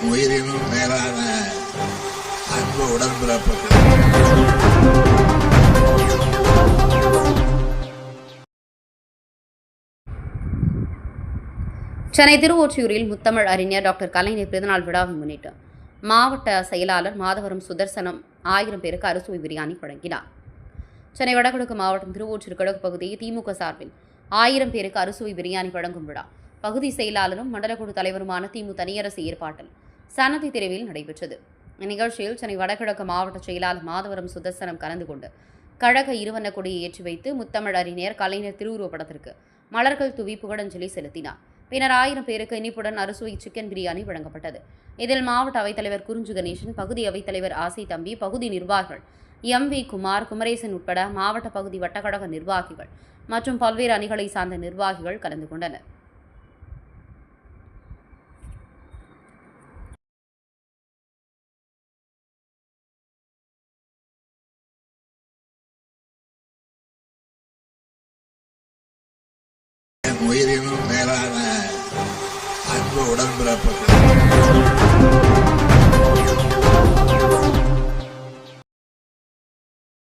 உயிரினும் மேலான அன்பு உடன்பிறப்புகள். சென்னை திருவொற்றியூரில் முத்தமிழ் அறிஞர் டாக்டர் கலைஞர் பிறந்தநாள் விழாவை முன்னிட்டு மாவட்ட செயலாளர் மாதவரம் சுதர்சனம் 1000 பேருக்கு அறுசுவை பிரியாணி வழங்கினார். சென்னை வடகிழக்கு மாவட்டம் திருவொற்றியூர் கிழக்கு பகுதியில் திமுக சார்பில் 1000 பேருக்கு அறுசுவை பிரியாணி வழங்கும் விழா பகுதி செயலாளரும் மண்டலக்குழு தலைவருமான திமு தனியரசு ஏற்பாட்டில் சன்னதி தெருவில் நடைபெற்றது. இந்நிகழ்ச்சியில் சென்னை வடகிழக்கு மாவட்ட செயலாளர் மாதவரம் சுதர்சனம் கலந்து கொண்டு கழக இருவண்ண கொடியை ஏற்றி வைத்து முத்தமிழ் அறிஞர் கலைஞர் திருவுருவப்படத்திற்கு மலர்கள் தூவி புகழஞ்சலி செலுத்தினார். பின்னர் 1000 பேருக்கு இனிப்புடன் அறுசுவை சிக்கன் பிரியாணி வழங்கப்பட்டது. இதில் மாவட்ட அவைத்தலைவர் குறிஞ்சி கணேசன், பகுதி அவைத்தலைவர் ஆசை தம்பி, பகுதி நிர்வாகிகள் MV குமார், குமரேசன் உட்பட மாவட்ட பகுதி வட்டக்கழக நிர்வாகிகள் மற்றும் பல்வேறு அணிகளை சார்ந்த நிர்வாகிகள் கலந்து கொண்டனர். உயிரினும் மேலான அன்பு உடன்பிறப்புகள்.